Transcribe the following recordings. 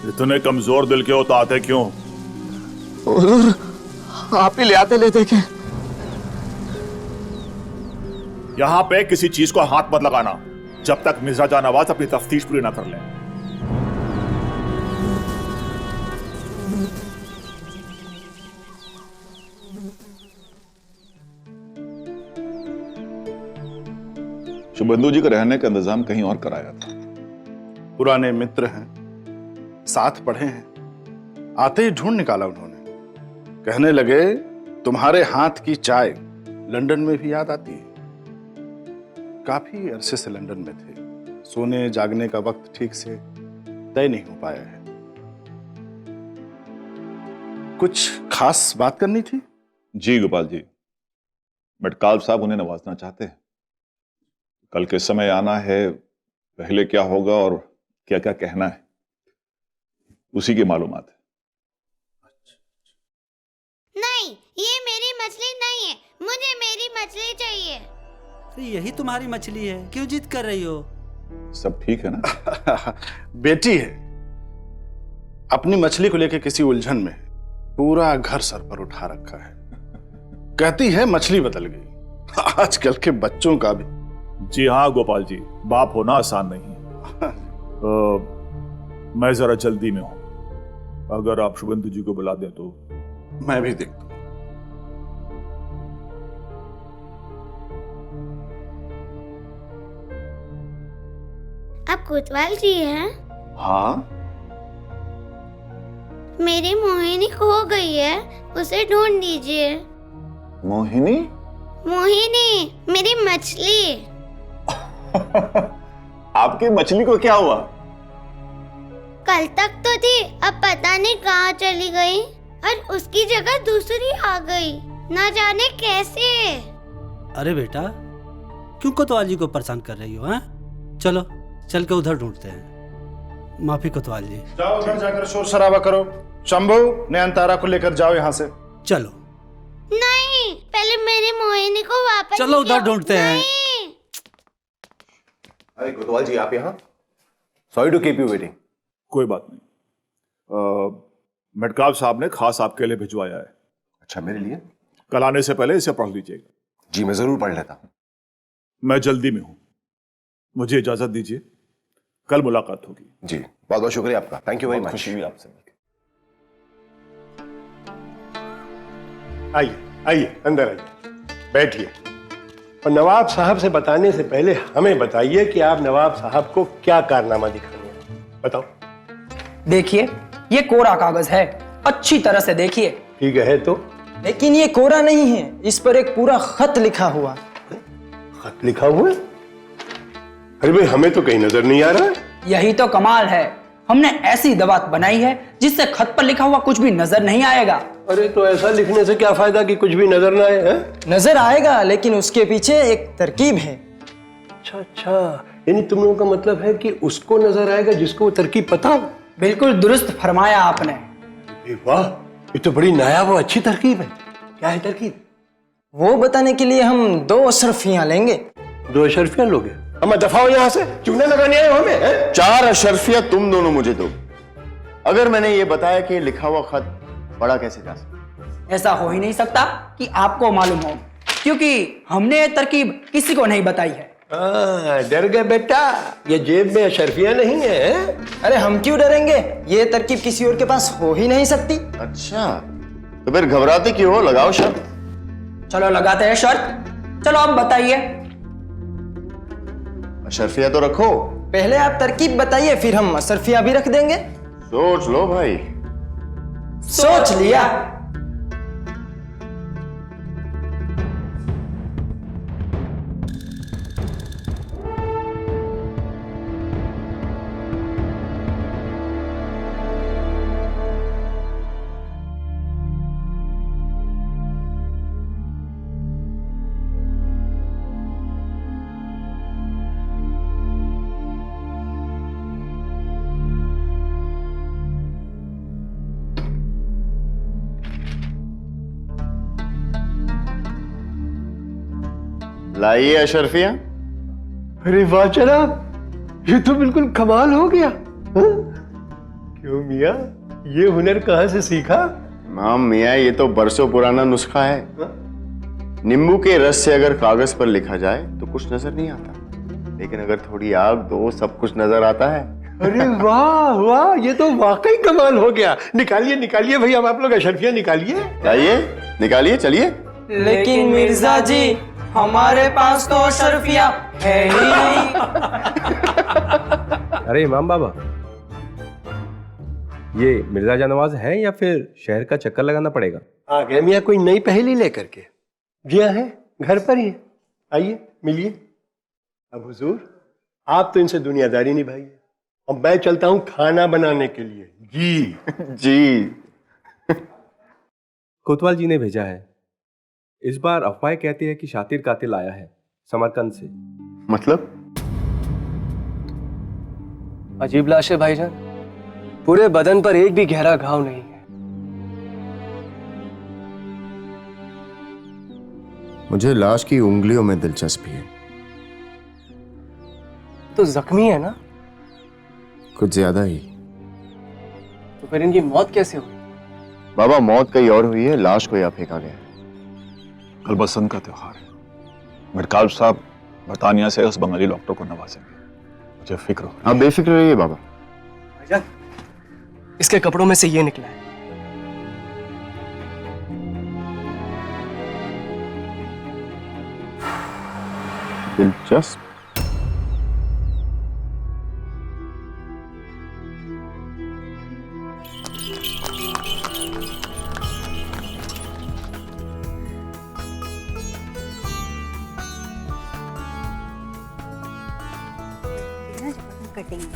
इतने कमजोर दिल के हो तो आते क्यों? आप ही ले आते ले देखे। यहां पे किसी चीज को हाथ मत लगाना जब तक मिर्जा जानवाज अपनी तफ्तीश पूरी ना कर ले। शुभेंदु जी का रहने का इंतजाम कहीं और कराया था। पुराने मित्र हैं, साथ पढ़े हैं, आते ही ढूंढ निकाला उन्होंने। कहने लगे तुम्हारे हाथ की चाय लंदन में भी याद आती है। काफी अरसे से लंदन में थे, सोने जागने का वक्त ठीक से तय नहीं हो पाया है। कुछ खास बात करनी थी? जी गोपाल जी, मटकाल साहब उन्हें नवाजना चाहते हैं। कल के समय आना है, पहले क्या होगा और क्या क्या कहना है उसी की मालूमात है। नहीं, ये मेरी मछली नहीं है, मुझे मेरी मछली चाहिए। यही तुम्हारी मछली है, क्यों जिद कर रही हो? सब ठीक है ना? बेटी है, अपनी मछली को लेकर किसी उलझन में पूरा घर सर पर उठा रखा है। कहती है मछली बदल गई। आजकल के बच्चों का भी। जी हाँ गोपाल जी, बाप होना आसान नहीं है। मैं जरा जल्दी में हूं, अगर आप शुभेंदु जी को बुला दें तो। मैं भी देखता हूं। आप कोतवाल जी हैं? हाँ, मेरी मोहिनी खो गई है, उसे ढूंढ दीजिए। मोहिनी? मोहिनी, मेरी मछली। आपकी मछली को क्या हुआ? कल तक तो थी, अब पता नहीं कहाँ चली गई और उसकी जगह दूसरी आ गई, ना जाने कैसे। अरे बेटा, क्यों कोतवाल जी को परेशान कर रही हो? हैं? चलो चल के उधर ढूंढते हैं। माफी कोतवाल जी। जाओ उधर जाकर शोर शराबा करो। शंभू, नयनतारा को लेकर जाओ यहाँ से। चलो। नहीं, पहले मेरी मोहिनी को वापस चलो उधर ढूंढते हैं। नहीं। अरे कोतवाल जी, आप यहाँ? Sorry to keep you waiting. कोई बात नहीं, मटकाल साहब ने खास आपके लिए भिजवाया है। अच्छा, मेरे लिए? कल आने से पहले इसे पढ़ लीजिएगा। जी, मैं जरूर पढ़ लेता हूँ। मैं जल्दी में हूं, मुझे इजाजत दीजिए, कल मुलाकात होगी। जी, बहुत बहुत शुक्रिया आपका। Thank you very much. खुशी हुई आपसे मिलकर। आइए आइए, अंदर आइए, बैठिए। और नवाब साहब से बताने से पहले हमें बताइए कि आप नवाब साहब को क्या कारनामा दिखाने हैं। बताओ। देखिए, ये कोरा कागज है, अच्छी तरह से देखिए। ठीक है तो? लेकिन ये कोरा नहीं है, इस पर एक पूरा खत लिखा हुआ। खत लिखा हुआ है? अरे भाई, हमें तो कहीं नजर नहीं आ रहा है। यही तो कमाल है, हमने ऐसी दवात बनाई है जिससे खत पर लिखा हुआ कुछ भी नजर नहीं आएगा। अरे तो ऐसा लिखने से क्या फायदा कि कुछ भी नजर ना आए? है नजर आएगा, लेकिन उसके पीछे एक तरकीब है। अच्छा अच्छा, यानी तुम लोगों का मतलब है कि उसको नजर आएगा जिसको वो तरकीब पता हो। बिल्कुल दुरुस्त फरमाया आपने। अरे वाह, ये तो बड़ी नायाब और अच्छी तरकीब है। क्या है तरकीब? वो बताने के लिए हम 2 अशरफियां लेंगे। 2 अशरफियां लोगे? हम दफा हो यहाँ से, चूना लगाने आए हो हमें? हैं? 4 अशरफिया तुम दोनों मुझे दो, अगर मैंने ये बताया कि लिखा हुआ खत पढ़ा कैसे जा सकता? ऐसा हो ही नहीं सकता कि आपको मालूम हो, क्योंकि हमने ये तरकीब किसी को नहीं बताई है। डर गए बेटा, ये जेब में अशरफियां नहीं है। अरे हम क्यों डरेंगे, ये तरकीब किसी और के पास हो ही नहीं सकती। अच्छा, तो फिर घबराते क्यों हो? लगाओ शर्त। चलो लगाते हैं शर्त। चलो अब बताइए। अशरफिया तो रखो। पहले आप तरकीब बताइए, फिर हम अशरफिया भी रख देंगे। सोच लो भाई। सोच लिया। लाइए अशरफिया। अरे वाह जनाब, ये तो बिल्कुल कमाल हो गया। हाँ? क्यों मियाँ, ये हुनर कहाँ से सीखा? इमाम मियाँ, ये तो बरसों पुराना नुस्खा है। नींबू के रस से अगर कागज पर लिखा जाए तो कुछ नजर नहीं आता, लेकिन अगर थोड़ी आग दो सब कुछ नजर आता है। अरे वाह वाह, ये तो वाकई कमाल हो गया। निकालिए निकालिए भैया, अब आप लोग अशरफिया निकालिए। लाइए, निकालिए, चलिए। लेकिन मिर्जा जी, हमारे पास तो अशरफिया है ही नहीं। अरे इमाम बाबा, ये मिर्जा जानवाज है या फिर शहर का चक्कर लगाना पड़ेगा? आ गए मियाँ कोई नई पहेली लेकर के। जी है, घर पर ही है, आइए मिलिए। अब हुजूर, आप तो इनसे दुनियादारी निभाइए, अब मैं चलता हूँ खाना बनाने के लिए। जी जी। कोतवाल जी ने भेजा है। इस बार अफवाहें कहती है कि शातिर कातिल आया है समरकंद से। मतलब? अजीब लाश है भाईजान, पूरे बदन पर एक भी गहरा घाव नहीं है। मुझे लाश की उंगलियों में दिलचस्पी है। तो जख्मी है ना? कुछ ज्यादा ही। तो फिर इनकी मौत कैसे हुई? बाबा, मौत कहीं और हुई है, लाश को यहाँ फेंका गया है। कल बसंत का त्योहार है। मेडकाल साहब बरतानिया से उस बंगाली डॉक्टर को नवाजेंगे, मुझे फिक्र हो। आप बेफिक्र रहिए बाबा। भाईजान, इसके कपड़ों में से ये निकला है। दिलचस्प।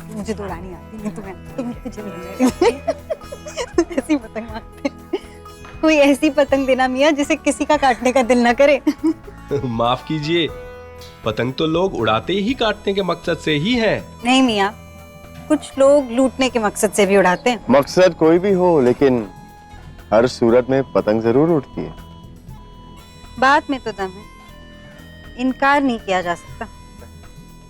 मुझे दौड़ानी आती नहीं, तुम तुझे ऐसी पतंग मारते। कोई ऐसी पतंग देना मियाँ जिसे किसी का काटने का दिल ना करे। माफ कीजिए, पतंग तो लोग उड़ाते ही काटने के मकसद से ही है। नहीं मियाँ, कुछ लोग लूटने के मकसद से भी उड़ाते हैं। मकसद कोई भी हो, लेकिन हर सूरत में पतंग जरूर उड़ती है। बात में तो दम है, इनकार नहीं किया जा सकता।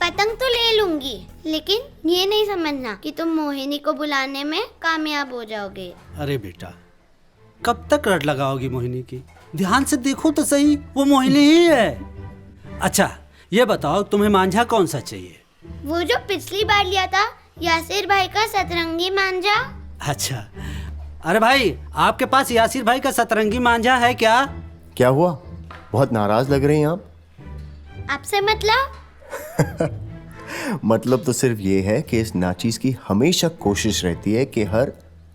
पतंग तो ले लूंगी, लेकिन ये नहीं समझना कि तुम मोहिनी को बुलाने में कामयाब हो जाओगे। अरे बेटा, कब तक रट लगाओगी मोहिनी की? ध्यान से देखो तो सही, वो मोहिनी ही है। अच्छा ये बताओ, तुम्हें मांझा कौन सा चाहिए? वो जो पिछली बार लिया था, यासिर भाई का सतरंगी मांझा। अच्छा, अरे भाई, आपके पास यासिर भाई का सतरंगी मांझा है क्या? क्या हुआ, बहुत नाराज लग रही हैं आप? आपसे मतलब? मतलब तो सिर्फ ये है कि इस नाचीज की हमेशा कोशिश रहती है कि हर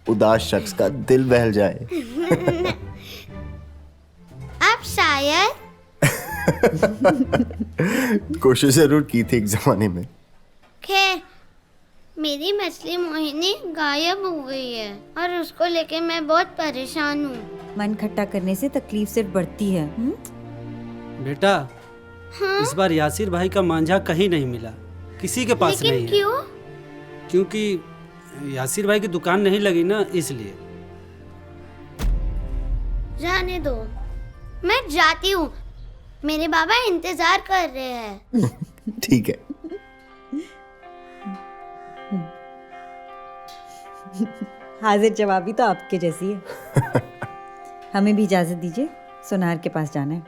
उदास शख्स का दिल बहल जाए। आप शायद कोशिश जरूर की थी एक जमाने में। खैर, मेरी मछली मोहिनी गायब हो गई है और उसको लेके मैं बहुत परेशान हूँ। मन खट्टा करने से तकलीफ सिर्फ बढ़ती है। बेटा, हाँ? इस बार यासिर भाई का मांझा कहीं नहीं मिला, किसी के पास नहीं है। क्यों? क्योंकि यासिर भाई की दुकान नहीं लगी ना, इसलिए। जाने दो, मैं जाती हूँ, मेरे बाबा इंतजार कर रहे हैं। ठीक है। हाजिर जवाबी तो आपके जैसी है। हमें भी इजाजत दीजिए, सुनार के पास जाना है।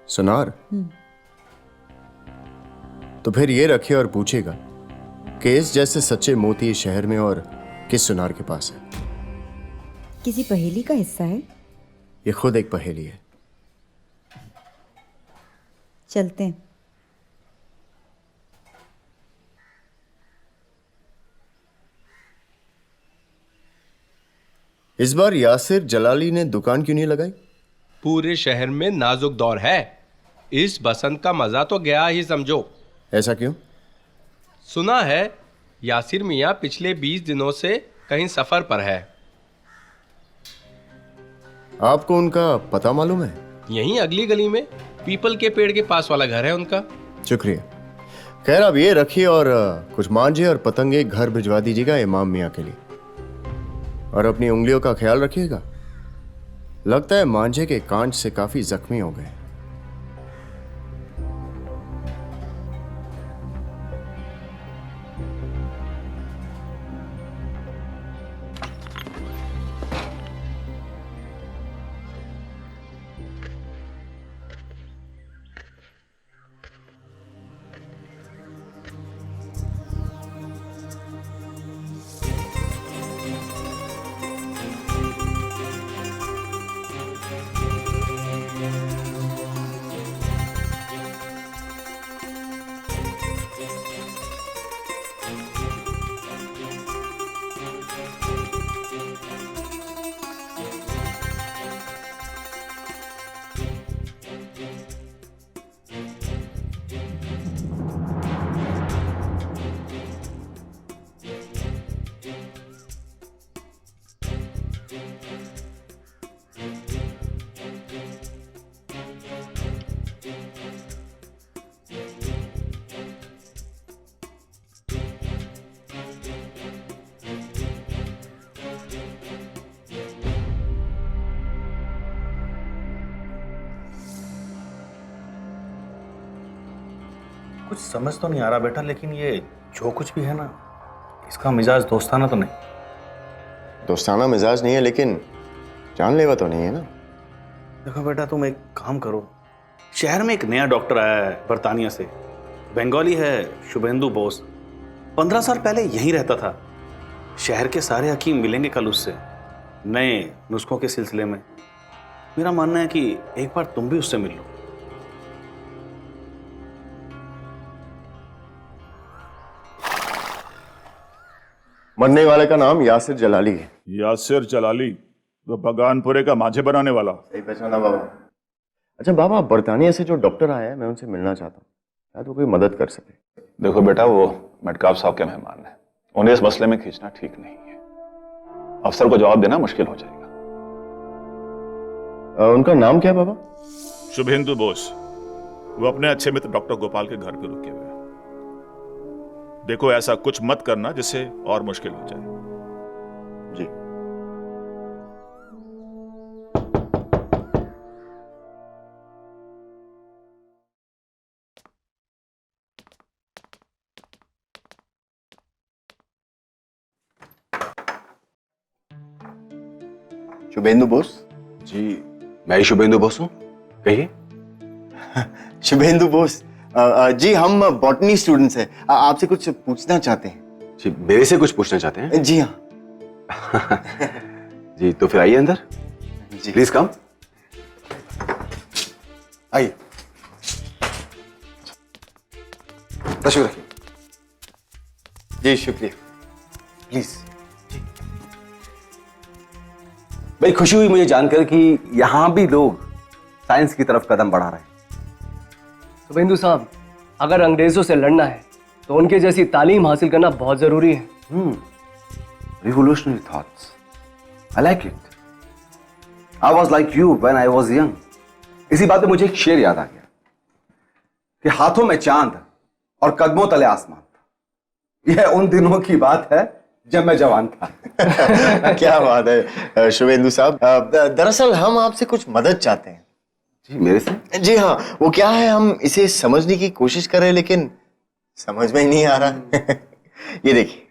सुनार? तो फिर ये रखे और पूछेगा कि इस जैसे सच्चे मोती इस शहर में और किस सुनार के पास है। किसी पहेली का हिस्सा है? ये खुद एक पहेली है। चलते हैं। इस बार यासिर जलाली ने दुकान क्यों नहीं लगाई? पूरे शहर में नाजुक दौर है, इस बसंत का मजा तो गया ही समझो। ऐसा क्यों? सुना है यासिर मियाँ पिछले 20 दिनों से कहीं सफर पर है। आपको उनका पता मालूम है? यहीं अगली गली में पीपल के पेड़ के पास वाला घर है उनका। शुक्रिया। खैर, आप ये रखिए और कुछ मांझे और पतंगे घर भिजवा दीजिएगा इमाम मियाँ के लिए, और अपनी उंगलियों का ख्याल रखिएगा। लगता है मांझे के कांच से काफी जख्मी हो गए। कुछ समझ तो नहीं आ रहा बेटा, लेकिन ये जो कुछ भी है ना, इसका मिजाज दोस्ताना तो नहीं। दोस्ताना मिजाज नहीं है, लेकिन जानलेवा तो नहीं है ना। देखो बेटा, तुम एक काम करो, शहर में एक नया डॉक्टर आया है बर्तानिया से, बंगाली है, शुभेंदु बोस। 15 साल पहले यहीं रहता था। शहर के सारे हकीम मिलेंगे कल उससे, नए नुस्खों के सिलसिले में। मेरा मानना है कि एक बार तुम भी उससे मिल लो। मरने वाले का नाम यासिर जलाली है। यासिर जलाली, वो बगानपुरे का माझे बनाने वाला। सही पहचाना बाबा। अच्छा बाबा, बर्तानिया से जो डॉक्टर आया है, मैं उनसे मिलना चाहता हूँ, शायद वो कोई मदद कर सके। देखो बेटा, वो मेडकाप साहब के मेहमान हैं, उन्हें इस मसले में खींचना ठीक नहीं है। अफसर को जवाब देना मुश्किल हो जाएगा। उनका नाम क्या है बाबा? शुभेंदु बोस। वो अपने अच्छे मित्र डॉक्टर गोपाल के घर पे रुके हुए हैं। देखो, ऐसा कुछ मत करना जिससे और मुश्किल हो जाए। जी। शुभेंदु बोस? जी, मैं ही शुभेंदु बोस हूँ, कहिए। शुभेंदु बोस जी, हम बॉटनी स्टूडेंट्स हैं, आपसे कुछ पूछना चाहते हैं। जी, मेरे से कुछ पूछना चाहते हैं? जी हाँ। जी, तो फिर आइए अंदर। जी प्लीज कम। आइए। तशरीफ रखिए। जी शुक्रिया। प्लीज। बड़ी खुशी हुई मुझे जानकर कि यहां भी लोग साइंस की तरफ कदम बढ़ा रहे हैं। शुभेंदु साहब, अगर अंग्रेजों से लड़ना है तो उनके जैसी तालीम हासिल करना बहुत जरूरी है। Revolutionary thoughts. I like it. I was like you when I was young. इसी बात पे मुझे एक शेर याद आ गया कि हाथों में चांद और कदमों तले आसमान था। यह उन दिनों की बात है जब मैं जवान था। क्या बात है शुभेंदु साहब। दरअसल हम आपसे कुछ मदद चाहते हैं। जी, मेरे से? जी हाँ। वो क्या है, हम इसे समझने की कोशिश कर रहे हैं, लेकिन समझ में ही नहीं आ रहा। ये देखिए।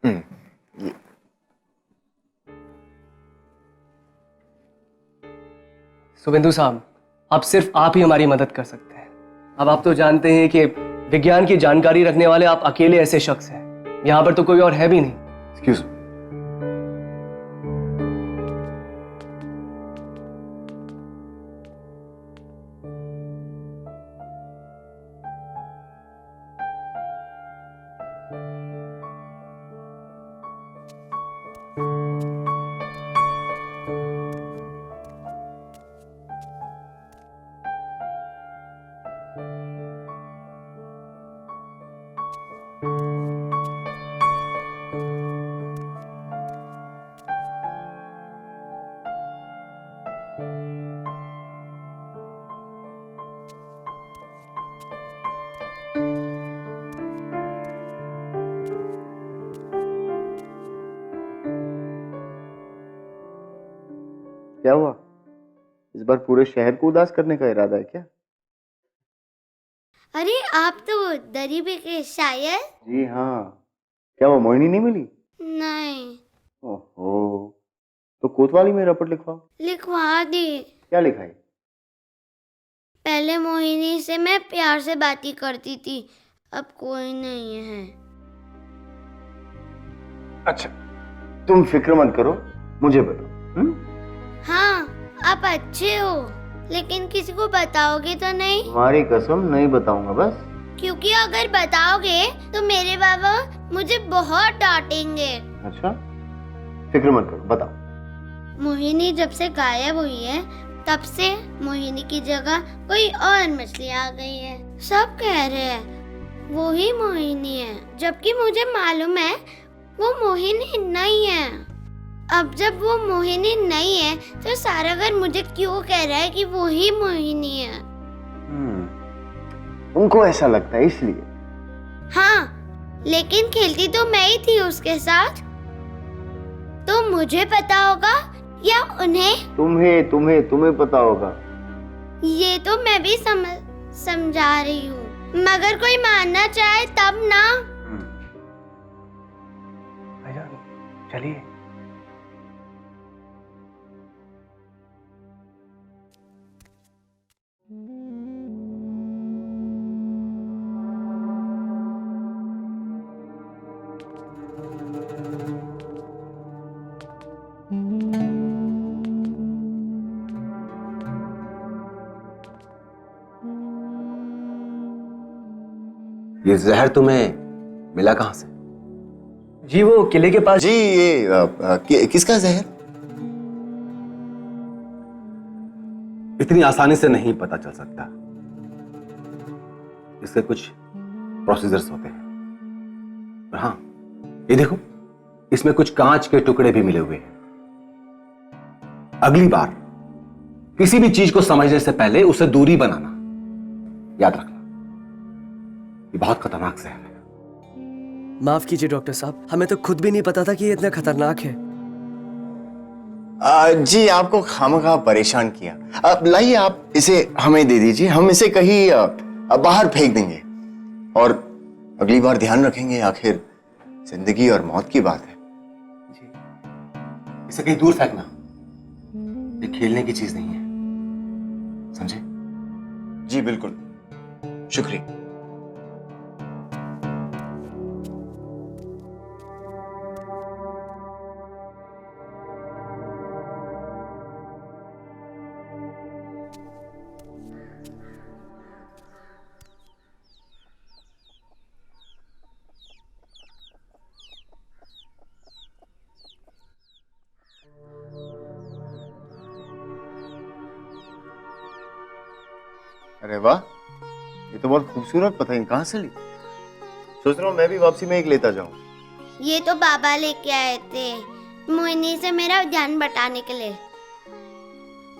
ये शुभेंदु साहब, अब सिर्फ आप ही हमारी मदद कर सकते हैं। अब आप तो जानते हैं कि विज्ञान की जानकारी रखने वाले आप अकेले ऐसे शख्स हैं, यहां पर तो कोई और है भी नहीं। Excuse me. क्या हुआ? इस बार पूरे शहर को उदास करने का इरादा है क्या? अरे आप तो दरी पे के शायर? जी हाँ। क्या वो मोहिनी नहीं मिली? नहीं। ओहो, तो कोतवाली में रपट लिखवाओ। लिखवा दी। क्या लिखा है? पहले मोहिनी से मैं प्यार से बातें करती थी, अब कोई नहीं है। अच्छा, तुम फिक्र मत करो, मुझे बताओ। हाँ, आप अच्छे हो, लेकिन किसी को बताओगे तो नहीं? तुम्हारी कसम, नहीं बताऊंगा बस। क्योंकि अगर बताओगे तो मेरे बाबा मुझे बहुत डांटेंगे। अच्छा, फिक्र मत करो, बताओ। मोहिनी जब से गायब हुई है, तब से मोहिनी की जगह कोई और मछली आ गई है। सब कह रहे हैं वो ही मोहिनी है, जबकि मुझे मालूम है वो मोहिनी नहीं है। अब जब वो मोहिनी नहीं है तो सारा घर मुझे क्यों कह रहा है कि वो ही मोहिनी है? तुमको ऐसा लगता है इसलिए? हाँ, लेकिन खेलती तो मैं ही थी उसके साथ। तो मुझे पता होगा या उन्हें? तुम्हें पता होगा। ये तो मैं भी समझा रही हूँ, मगर कोई मानना चाहे तब ना। भाईजान चलिए। ये जहर तुम्हें मिला कहां से? जी वो किले के पास। जी ये किसका जहर? इतनी आसानी से नहीं पता चल सकता, इसके कुछ प्रोसीजर्स होते हैं। और हाँ, ये देखो, इसमें कुछ कांच के टुकड़े भी मिले हुए हैं। अगली बार किसी भी चीज को समझने से पहले उसे दूरी बनाना याद रखना। ये बहुत खतरनाक जहर है। माफ कीजिए डॉक्टर साहब, हमें तो खुद भी नहीं पता था कि ये इतना खतरनाक है। जी आपको खामखा परेशान किया। अब लाइए आप इसे हमें दे दीजिए, हम इसे कहीं बाहर फेंक देंगे और अगली बार ध्यान रखेंगे। आखिर जिंदगी और मौत की बात है। इसे कहीं दूर फेंकना, ये खेलने की चीज नहीं है, समझे? जी बिल्कुल, शुक्रिया। अरे वाह, ये तो बहुत खूबसूरत पतंग कहाँ से ली? सोच रहा हूँ मैं भी वापसी में एक लेता जाऊं। ये तो बाबा लेके आए थे मोहिनी से मेरा ध्यान बटाने के लिए,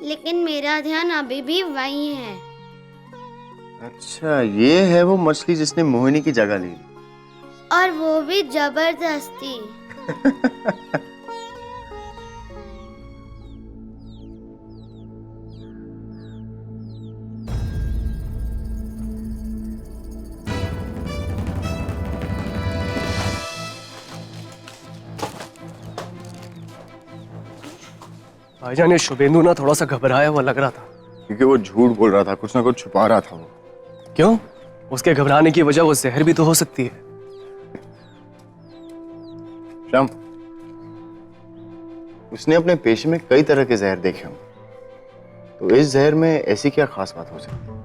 लेकिन मेरा ध्यान अभी भी वही है। अच्छा, ये है वो मछली जिसने मोहिनी की जगह ली, और वो भी जबरदस्ती। भाईजान ये शुभेंदु ना थोड़ा सा घबराया हुआ लग रहा था। क्योंकि वो झूठ बोल रहा था, कुछ ना कुछ छुपा रहा था वो। क्यों? उसके घबराने की वजह वो जहर भी तो हो सकती है। श्याम, उसने अपने पेशे में कई तरह के जहर देखे होंगे, तो इस जहर में ऐसी क्या खास बात हो सकती है?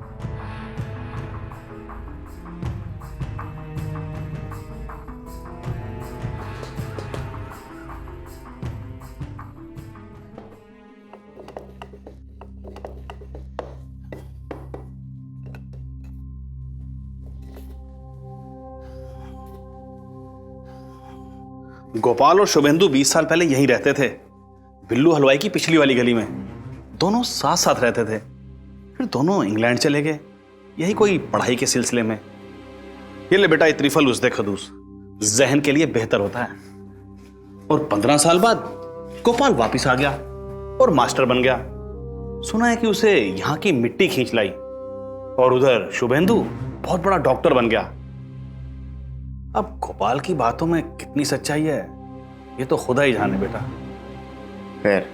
गोपाल और शुभेंदु 20 साल पहले यहीं रहते थे, बिल्लू हलवाई की पिछली वाली गली में। दोनों साथ साथ रहते थे, फिर दोनों इंग्लैंड चले गए, यही कोई पढ़ाई के सिलसिले में। ये ले बेटा, ये त्रिफल उस दे खदूस, जहन के लिए बेहतर होता है। और 15 साल बाद गोपाल वापिस आ गया और मास्टर बन गया। सुना है कि उसे यहां की मिट्टी खींच लाई। और उधर शुभेंदु बहुत बड़ा डॉक्टर बन गया। अब गोपाल की बातों में कितनी सच्चाई है ये तो खुदा ही जाने बेटा। खैर,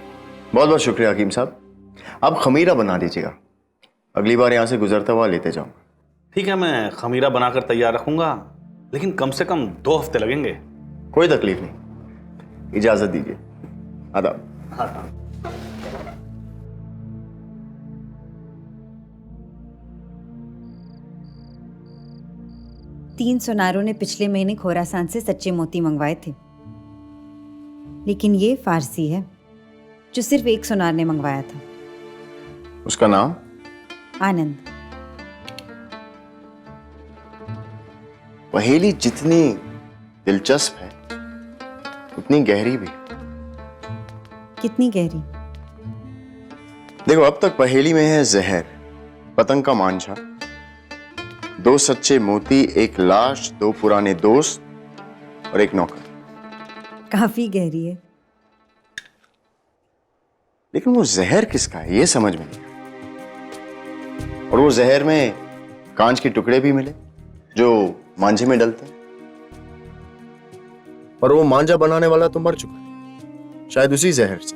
बहुत बहुत शुक्रिया हकीम साहब। आप खमीरा बना दीजिएगा, अगली बार यहां से गुजरता हुआ लेते जाऊंगा। ठीक है, मैं खमीरा बनाकर तैयार रखूंगा, लेकिन कम से कम 2 हफ्ते लगेंगे। कोई तकलीफ नहीं, इजाजत दीजिए। आदाब। हाँ। 3 सुनारों ने पिछले महीने खोरासान से सच्चे मोती मंगवाए थे, लेकिन ये फारसी है जो सिर्फ 1 सुनार ने मंगवाया था। उसका नाम? आनंद। पहेली जितनी दिलचस्प है उतनी गहरी भी। कितनी गहरी? देखो, अब तक पहेली में है जहर, पतंग का मांझा, 2 सच्चे मोती, 1 लाश, 2 पुराने दोस्त और 1 नौकर। काफी गहरी है। लेकिन वो जहर किसका है ये समझ में नहीं। और वो जहर में कांच के टुकड़े भी मिले। जो मांझे में डलते हैं। और वो मांझा बनाने वाला तो मर चुका है, शायद उसी जहर से।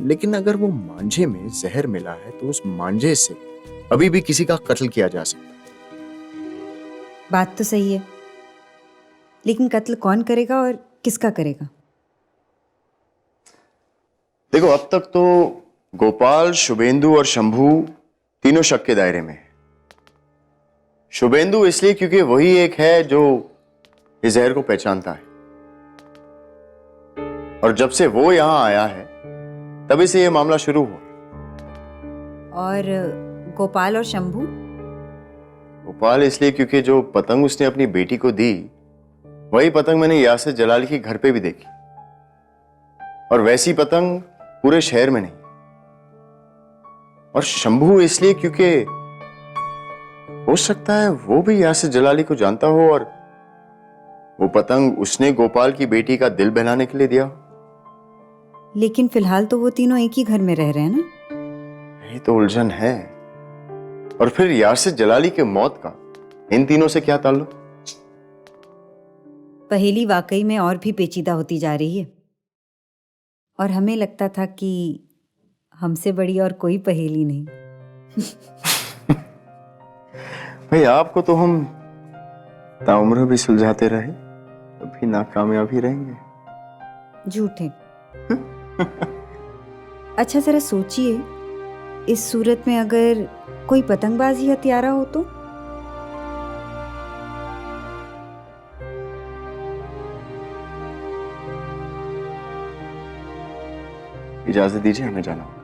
लेकिन अगर वो मांझे में जहर मिला है तो उस मांझे से अभी भी किसी का कत्ल किया जा सकता है। बात तो सही है, लेकिन कत्ल कौन करेगा और किसका करेगा? देखो, अब तक तो गोपाल, शुभेंदु और शंभू तीनों शक के दायरे में है। शुभेंदु इसलिए क्योंकि वही एक है जो इस जहर को पहचानता है, और जब से वो यहां आया है तभी से ये मामला शुरू हुआ। और गोपाल और शंभू? गोपाल इसलिए क्योंकि जो पतंग उसने अपनी बेटी को दी वही पतंग मैंने यासिर जलाली के घर पे भी देखी, और वैसी पतंग पूरे शहर में नहीं। और शंभू इसलिए क्योंकि हो सकता है वो भी यासिर जलाली को जानता हो और वो पतंग उसने गोपाल की बेटी का दिल बहलाने के लिए दिया। लेकिन फिलहाल तो वो तीनों एक ही घर में रह रहे हैं ना। ये तो उलझन है। और फिर यासिर जलाली के मौत का इन तीनों से क्या ताल्लुक? पहेली वाकई में और भी पेचीदा होती जा रही है, और हमें लगता था कि हमसे बड़ी और कोई पहेली नहीं। भाई, आपको तो हम ताउम्र भी सुलझाते रहे, अभी नाकामयाब ही रहेंगे। झूठे। अच्छा जरा सोचिए, इस सूरत में अगर कोई पतंगबाजी हत्यारा हो तो? इजाजत दीजिए, हमें जाना होगा।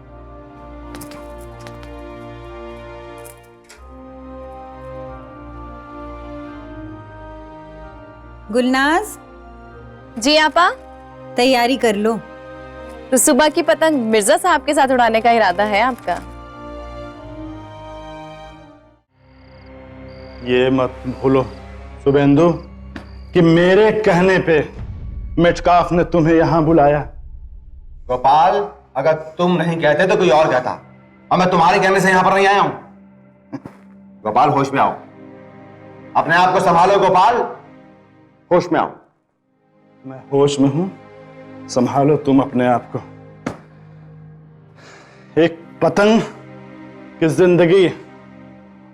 गुलनाज जी आपा, तैयारी कर लो। तो सुबह की पतंग मिर्जा साहब के साथ उड़ाने का इरादा है आपका? ये मत भूलो शुभेंदु कि मेरे कहने पे मेटकाफ ने तुम्हें यहां बुलाया। गोपाल, अगर तुम नहीं कहते तो कोई और कहता, और मैं तुम्हारे कहने से यहां पर नहीं आया हूं। गोपाल, होश में आओ, अपने आप को संभालो। गोपाल, होश में आओ। मैं होश में हूं, संभालो तुम अपने आप को। एक पतंग की जिंदगी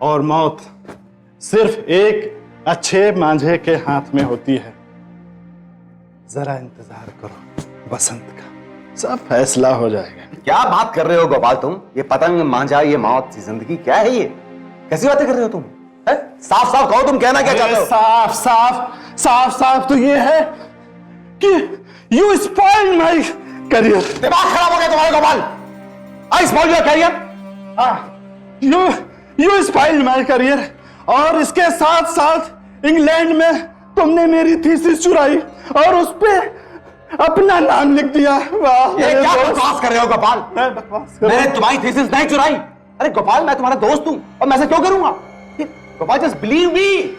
और मौत सिर्फ एक अच्छे मांझे के हाथ में होती है। जरा इंतजार करो बसंत का, सब फैसला हो जाएगा। क्या बात कर रहे हो गोपाल तुम? ये पतंग, मांझा, ये मौत, ये जिंदगी, क्या है ये? कैसी बातें कर रहे हो तुम? साफ साफ कहो, तुम कहना क्या चाहते हो? साफ साफ साफ साफ तो ये है कि यू स्पॉइल्ड माय करियर। दिमाग खराब हो गया तुम्हारे Gopal. I spoiled your career? You spoiled my career, और इसके साथ साथ इंग्लैंड में तुमने मेरी थीसिस चुराई और उस पे अपना नाम लिख दिया। वाह, ये क्या बकवास कर रहे हो गोपाल? मैंने तुम्हारी थीसिस नहीं चुराई। अरे गोपाल, मैं तुम्हारा दोस्त हूं और मैं ऐसा क्यों करूंगा? Gopal, just believe me.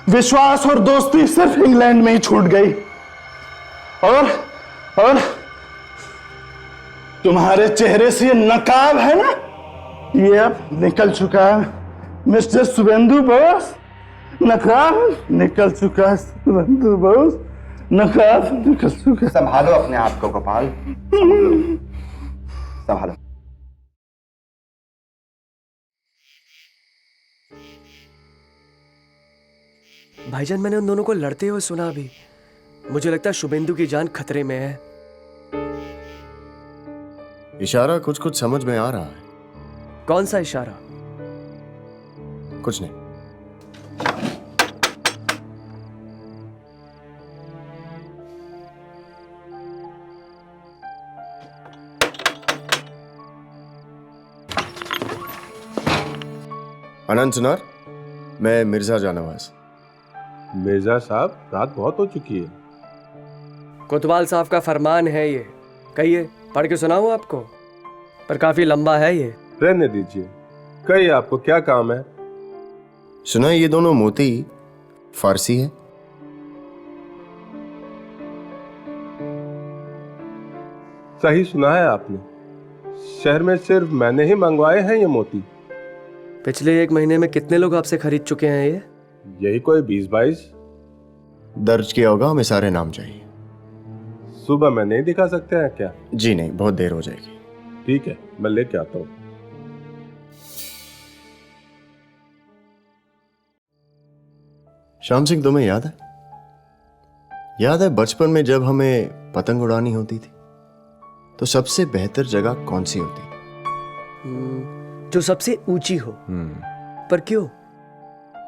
विश्वास और दोस्ती सिर्फ इंग्लैंड में ही छूट गई, और तुम्हारे चेहरे से ये नकाब है ना, ये अब निकल चुका है मिस्टर शुभेंदु बॉस। नकाब निकल चुका है शुभेंदु बॉस, नकाब निकल चुका है। संभालो अपने आप को गोपाल, संभालो। भाईजान, मैंने उन दोनों को लड़ते हुए सुना अभी। मुझे लगता है शुभेंदु की जान खतरे में है। इशारा कुछ कुछ समझ में आ रहा है। कौन सा इशारा? कुछ नहीं। अनंत सुनार, मैं मिर्जा जानवाज। मिर्जा साहब, रात बहुत हो चुकी है। कोतवाल साहब का फरमान है ये। कहिए, पढ़ के सुनाऊं आपको? पर काफी लंबा है ये। रहने दीजिए, कहिए आपको क्या काम है? सुना है ये दोनों मोती फारसी है। सही सुना है आपने। शहर में सिर्फ मैंने ही मंगवाए हैं ये मोती। पिछले 1 महीने में कितने लोग आपसे खरीद चुके हैं ये? यही कोई 20-22। दर्ज किया होगा, हमें सारे नाम चाहिए। सुबह में नहीं दिखा सकते हैं क्या? जी नहीं, बहुत देर हो जाएगी। ठीक है, मैं लेके आता हूँ। श्याम सिंह, तुम्हें याद है? याद है बचपन में जब हमें पतंग उड़ानी होती थी तो सबसे बेहतर जगह कौन सी होती? जो सबसे ऊंची हो। पर क्यों?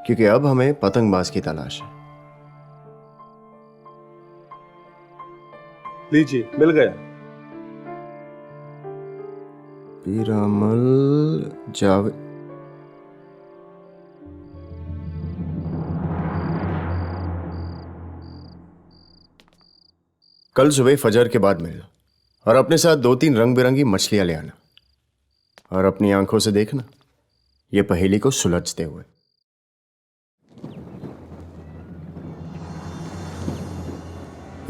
क्योंकि अब हमें पतंगबाज की तलाश है। लीजिए, मिल गया। पीरामल जावेद। कल सुबह फजर के बाद मिलना और अपने साथ 2-3 रंग बिरंगी मछलियां ले आना और अपनी आंखों से देखना ये पहेली को सुलझते हुए।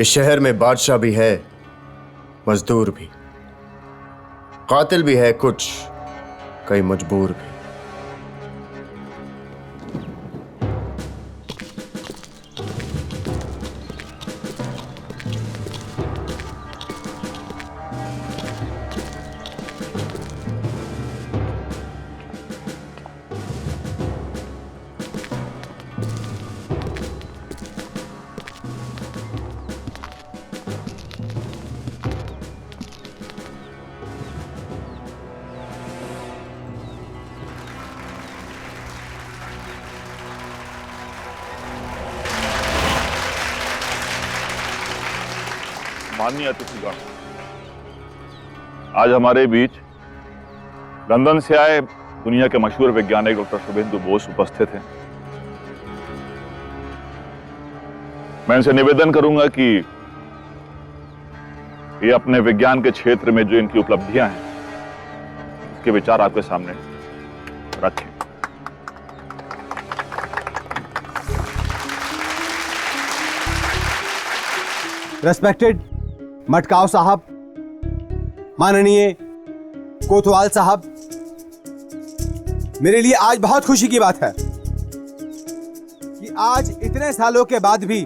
इस शहर में बादशाह भी है, मजदूर भी, कातिल भी है कुछ, कई मजबूर भी। माननीय अतिथिगण, आज हमारे बीच लंदन से आए दुनिया के मशहूर वैज्ञानिक डॉक्टर शुभेंदु बोस उपस्थित हैं। मैं इनसे निवेदन करूंगा कि ये अपने विज्ञान के क्षेत्र में जो इनकी उपलब्धियां हैं उसके विचार आपके सामने रखें। रेस्पेक्टेड मटकाव साहब, माननीय कोतवाल साहब, मेरे लिए आज बहुत खुशी की बात है कि आज इतने सालों के बाद भी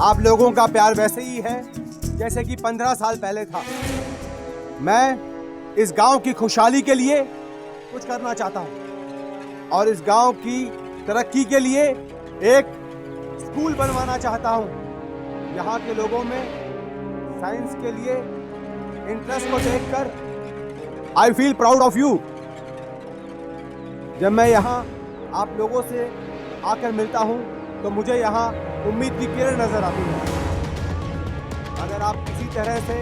आप लोगों का प्यार वैसे ही है जैसे कि 15 साल पहले था। मैं इस गांव की खुशहाली के लिए कुछ करना चाहता हूं और इस गांव की तरक्की के लिए एक स्कूल बनवाना चाहता हूं। यहाँ के लोगों में साइंस के लिए इंटरेस्ट को देखकर I feel proud of you. जब मैं यहाँ आप लोगों से आकर मिलता हूँ तो मुझे यहाँ उम्मीद की किरण नजर आती है। अगर आप किसी तरह से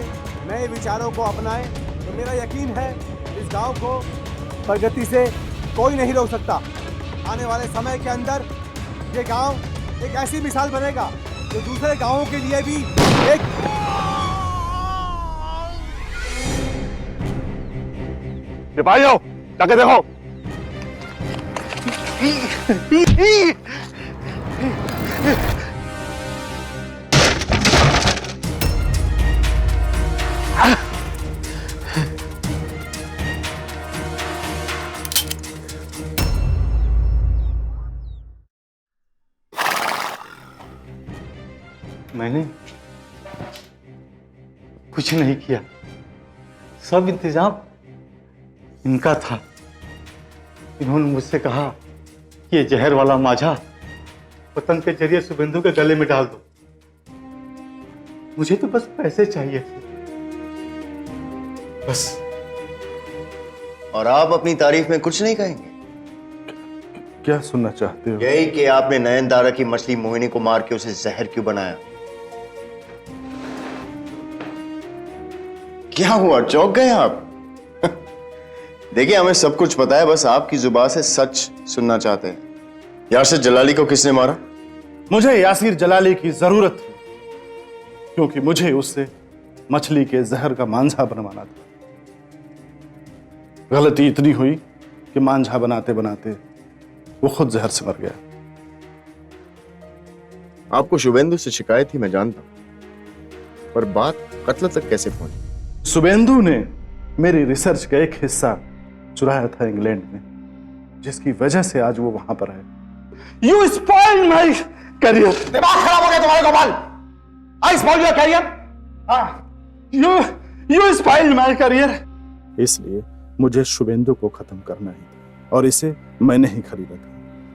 नए विचारों को अपनाएं तो मेरा यकीन है इस गांव को प्रगति से कोई नहीं रोक सकता। आने वाले समय के अंदर ये गांव एक ऐसी मिसाल बनेगा जो दूसरे गांवों के लिए भी एक सिपाहियों, जाके देखो। मैंने कुछ नहीं किया, सब इंतजाम इनका था। इन्होंने मुझसे कहा कि ये जहर वाला माझा पतंग के जरिए शुभेंदु के गले में डाल दो। मुझे तो बस पैसे चाहिए थे, बस। और आप अपनी तारीफ में कुछ नहीं कहेंगे? क्या सुनना चाहते हो? यही कि आपने नयनतारा की मछली मोहिनी को मार के उसे जहर क्यों बनाया? क्या हुआ, चौंक गए आप? देखिए, हमें सब कुछ पता है, बस आपकी जुबान से सच सुनना चाहते हैं। यासिर जलाली को किसने मारा? मुझे यासिर जलाली की जरूरत थी क्योंकि मुझे उससे मछली के जहर का मांझा बनवाना था। गलती इतनी हुई कि मांझा बनाते बनाते वो खुद जहर से मर गया। आपको शुभेंदु से शिकायत थी, मैं जानता हूं, पर बात कत्ल तक कैसे पहुंची? शुभेंदु ने मेरी रिसर्च का एक हिस्सा चुराया था इंग्लैंड में जिसकी वजह से आज वो वहां पर है। You spoiled my career. दिमाग खराब हो गया तुम्हारे Gopal. I spoiled your career. You spoiled my career. इसलिए मुझे शुभेंदु को खत्म करना ही था और इसे मैंने ही खरीदा था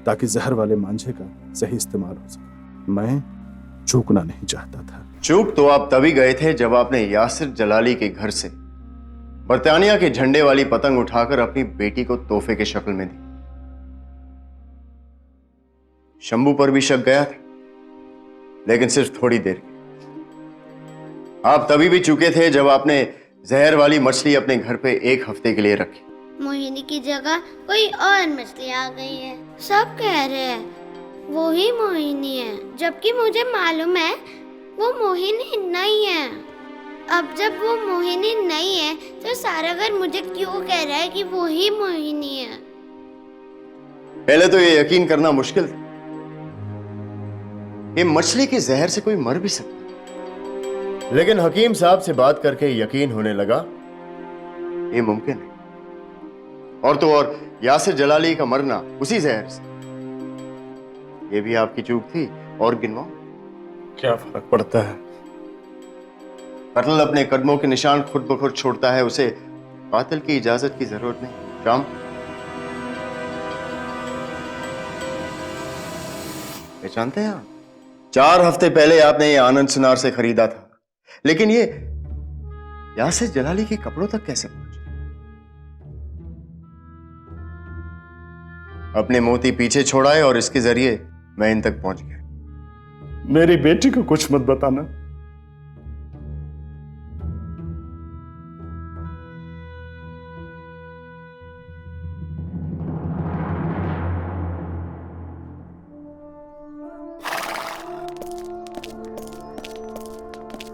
ताकि जहर वाले मांझे का सही इस्तेमाल हो सके। मैं चूकना नहीं चाहता था। चूक तो आप तभी गए थे जब आपने यासिर जलाली के घर से बर्तानिया के झंडे वाली पतंग उठाकर अपनी बेटी को तोहफे के शक्ल में दी। शंभू पर भी शक गया था, लेकिन सिर्फ थोड़ी देर के। आप तभी भी चूके थे जब आपने जहर वाली मछली अपने घर पे 1 हफ्ते के लिए रखी। मोहिनी की जगह कोई और मछली आ गई है। सब कह रहे हैं वो ही मोहिनी है, जबकि मुझे मालूम है वो मोहिनी नहीं है। अब जब वो मोहिनी नहीं है तो सारा घर मुझे क्यों कह रहा है कि वो ही मोहिनी है? पहले तो ये यकीन करना मुश्किल था। ये मछली की जहर से कोई मर भी सकता, लेकिन हकीम साहब से बात करके यकीन होने लगा ये मुमकिन है। और तो और यासिर जलाली का मरना उसी जहर से, ये भी आपकी चूक थी। और गिनवाओ, क्या फर्क पड़ता है? कत्ल अपने कदमों के निशान खुद ब खुद छोड़ता है, उसे कातिल की इजाजत की जरूरत नहीं। शाम पहचानते हैं आप? 4 हफ्ते पहले आपने ये आनंद सुनार से खरीदा था, लेकिन ये यासिर जलाली के कपड़ों तक कैसे पहुंचे? अपने मोती पीछे छोड़ाए और इसके जरिए मैं इन तक पहुंच गया। मेरी बेटी को कुछ मत बताना।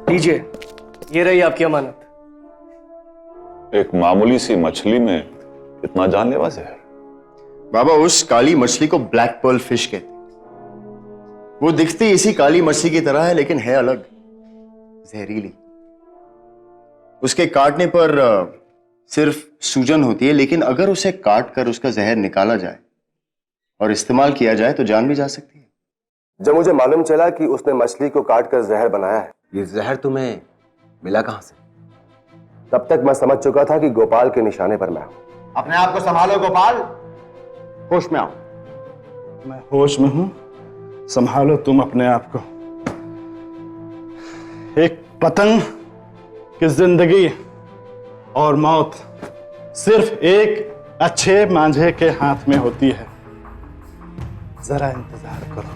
लीजिए, ये रही आपकी अमानत। एक मामूली सी मछली में इतना जानलेवा जहर? बाबा, उस काली मछली को ब्लैक पर्ल फिश कहते हैं। वो दिखती इसी काली मछली की तरह है, लेकिन है अलग, जहरीली। उसके काटने पर सिर्फ सूजन होती है, लेकिन अगर उसे काट कर उसका जहर निकाला जाए और इस्तेमाल किया जाए तो जान भी जा सकती है। जब मुझे मालूम चला कि उसने मछली को काटकर जहर बनाया है, ये जहर तुम्हें मिला कहां से? तब तक मैं समझ चुका था कि गोपाल के निशाने पर मैं हूं। अपने आप को संभालो गोपाल, होश में आओ। मैं होश में हूं, संभालो तुम अपने आप को। एक पतंग की जिंदगी और मौत सिर्फ एक अच्छे मांझे के हाथ में होती है। जरा इंतजार करो,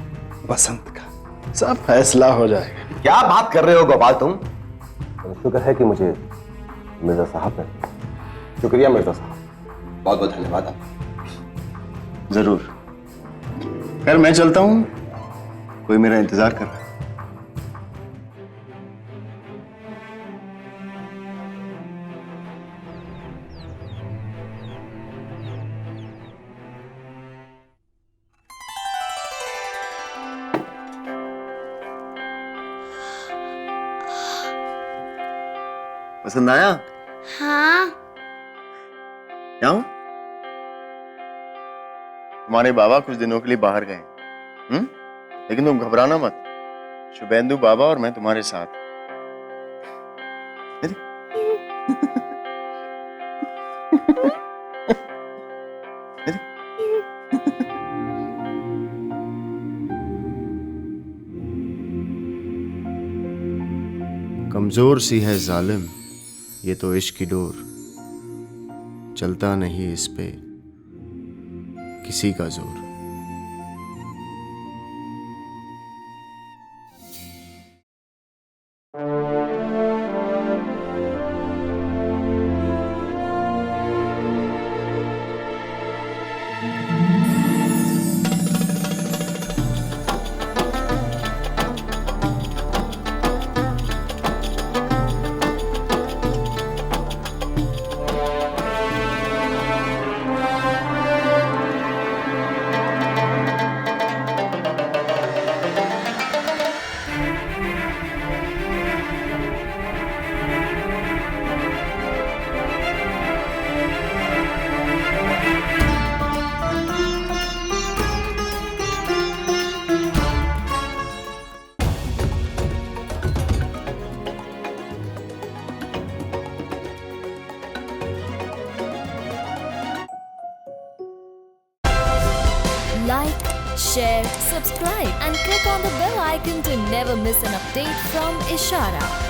बसंत का सब फैसला हो जाएगा। क्या बात कर रहे हो गोपाल तुम? शुक्र है कि मुझे मिर्जा साहब ने। शुक्रिया मिर्जा साहब, बहुत बहुत धन्यवाद आपका। जरूर। खैर मैं चलता हूं, कोई मेरा इंतजार कर रहा है। पसंद आया? हाँ। क्या हूं? तुम्हारे बाबा कुछ दिनों के लिए बाहर गए, लेकिन तुम घबराना मत। शुभेंदु बाबा और मैं तुम्हारे साथ। कमजोर सी है जालिम ये तो इश्क की डोर, चलता नहीं इस पे किसी का जोर। like, share, subscribe and click on the bell icon to never miss an update from Ishara.